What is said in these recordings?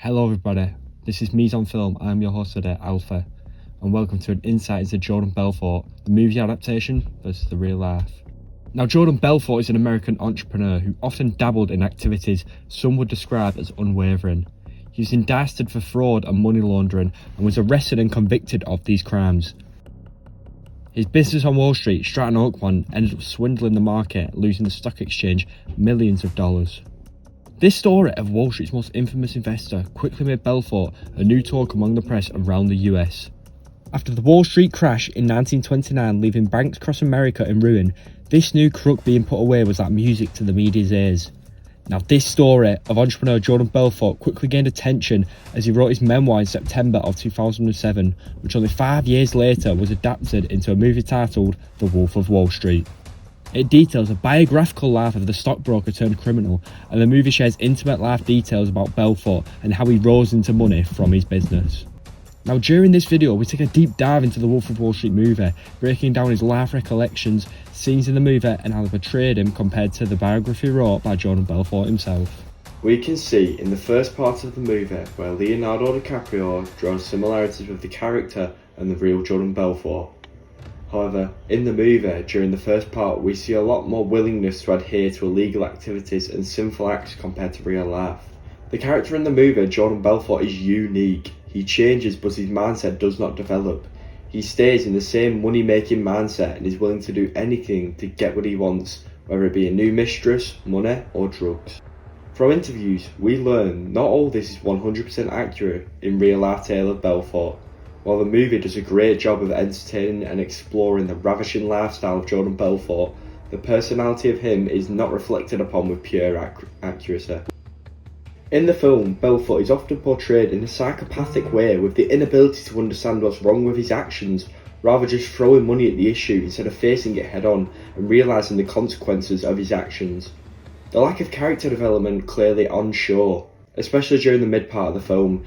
Hello everybody, this is Mies on Film. I'm your host today, Alpha, and welcome to an insight into Jordan Belfort, the movie adaptation versus the real life. Now, Jordan Belfort is an American entrepreneur who often dabbled in activities some would describe as unwavering. He was indicted for fraud and money laundering and was arrested and convicted of these crimes. His business on Wall Street, Stratton Oakmont, ended up swindling the market, losing the stock exchange millions of dollars. This story of Wall Street's most infamous investor quickly made Belfort a new talk among the press around the US. After the Wall Street crash in 1929, leaving banks across America in ruin, this new crook being put away was like music to the media's ears. Now, this story of entrepreneur Jordan Belfort quickly gained attention as he wrote his memoir in September of 2007, which only 5 years later was adapted into a movie titled The Wolf of Wall Street. It details a biographical life of the stockbroker turned criminal, and the movie shares intimate life details about Belfort and how he rose into money from his business. Now, during this video, we take a deep dive into the Wolf of Wall Street movie, breaking down his life recollections, scenes in the movie, and how they portrayed him compared to the biography wrote by Jordan Belfort himself. We can see in the first part of the movie where Leonardo DiCaprio draws similarities with the character and the real Jordan Belfort. However, in the movie, during the first part, we see a lot more willingness to adhere to illegal activities and sinful acts compared to real life. The character in the movie, Jordan Belfort, is unique. He changes, but his mindset does not develop. He stays in the same money-making mindset and is willing to do anything to get what he wants, whether it be a new mistress, money, or drugs. From interviews, we learn not all this is 100% accurate in real-life tale of Belfort. While the movie does a great job of entertaining and exploring the ravishing lifestyle of Jordan Belfort, the personality of him is not reflected upon with pure accuracy. In the film, Belfort is often portrayed in a psychopathic way, with the inability to understand what's wrong with his actions, rather just throwing money at the issue instead of facing it head on and realising the consequences of his actions. The lack of character development clearly on show, especially during the mid part of the film.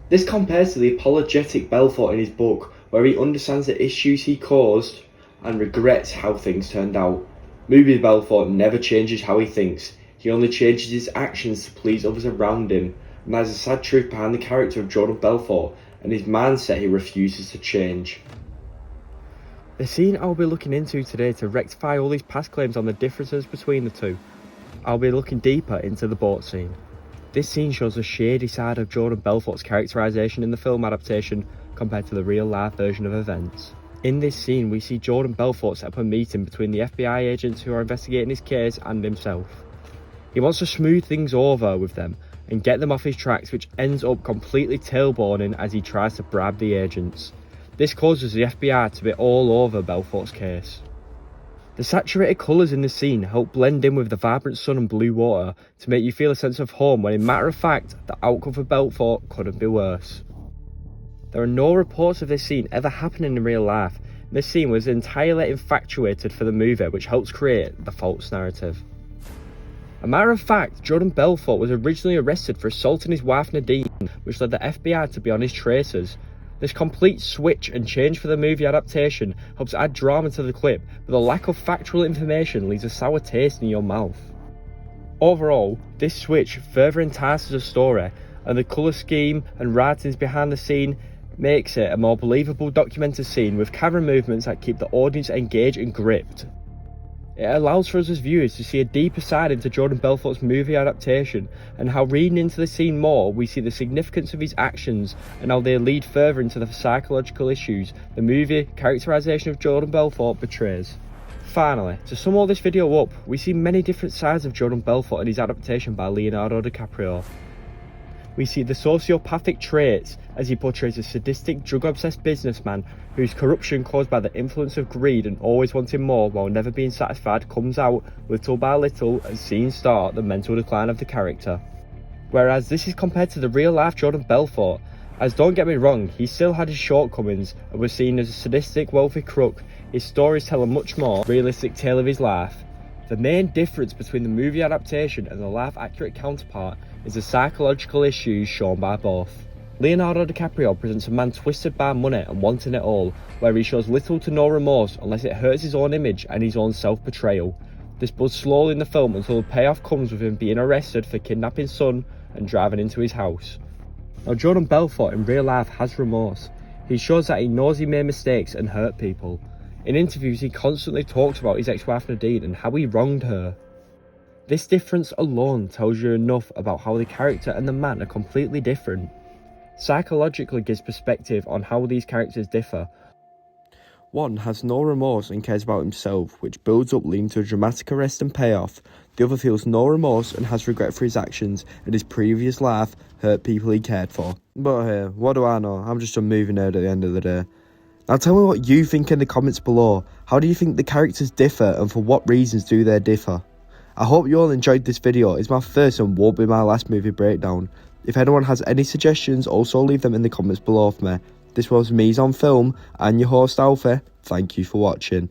This compares to the apologetic Belfort in his book, where he understands the issues he caused and regrets how things turned out. Movie Belfort never changes how he thinks, he only changes his actions to please others around him, and there's a sad truth behind the character of Jordan Belfort and his mindset he refuses to change. The scene I'll be looking into today to rectify all these past claims on the differences between the two. I'll be looking deeper into the boat scene. This scene shows a shady side of Jordan Belfort's characterisation in the film adaptation compared to the real life version of events. In this scene, we see Jordan Belfort set up a meeting between the FBI agents who are investigating his case and himself. He wants to smooth things over with them and get them off his tracks, which ends up completely tailboarding as he tries to bribe the agents. This causes the FBI to be all over Belfort's case. The saturated colours in the scene help blend in with the vibrant sun and blue water to make you feel a sense of home, when in matter of fact, the outcome for Belfort couldn't be worse. There are no reports of this scene ever happening in real life, and this scene was entirely infatuated for the movie, which helps create the false narrative. A matter of fact, Jordan Belfort was originally arrested for assaulting his wife Nadine, which led the FBI to be on his traces. This complete switch and change for the movie adaptation helps add drama to the clip, but the lack of factual information leaves a sour taste in your mouth. Overall, this switch further entices the story, and the colour scheme and writings behind the scene makes it a more believable documented scene with camera movements that keep the audience engaged and gripped. It allows for us as viewers to see a deeper side into Jordan Belfort's movie adaptation, and how reading into the scene more, we see the significance of his actions and how they lead further into the psychological issues the movie characterisation of Jordan Belfort portrays. Finally, to sum all this video up, we see many different sides of Jordan Belfort in his adaptation by Leonardo DiCaprio. We see the sociopathic traits as he portrays a sadistic, drug-obsessed businessman whose corruption caused by the influence of greed and always wanting more while never being satisfied comes out little by little as scenes start the mental decline of the character. Whereas this is compared to the real-life Jordan Belfort, as don't get me wrong, he still had his shortcomings and was seen as a sadistic, wealthy crook. His stories tell a much more realistic tale of his life. The main difference between the movie adaptation and the life-accurate counterpart is the psychological issues shown by both. Leonardo DiCaprio presents a man twisted by money and wanting it all, where he shows little to no remorse unless it hurts his own image and his own self-betrayal. This builds slowly in the film until the payoff comes with him being arrested for kidnapping his son and driving into his house. Now, Jordan Belfort in real life has remorse. He shows that he knows he made mistakes and hurt people. In interviews, he constantly talks about his ex-wife Nadine and how he wronged her. This difference alone tells you enough about how the character and the man are completely different. Psychologically gives perspective on how these characters differ. One has no remorse and cares about himself, which builds up, leading to a dramatic arrest and payoff. The other feels no remorse and has regret for his actions, and his previous life hurt people he cared for. But hey, what do I know? I'm just a movie nerd at the end of the day. Now tell me what you think in the comments below. How do you think the characters differ, and for what reasons do they differ? I hope you all enjoyed this video. It's my first and won't be my last movie breakdown. If anyone has any suggestions, also leave them in the comments below for me. This was Me's on Film and your host Alfie. Thank you for watching.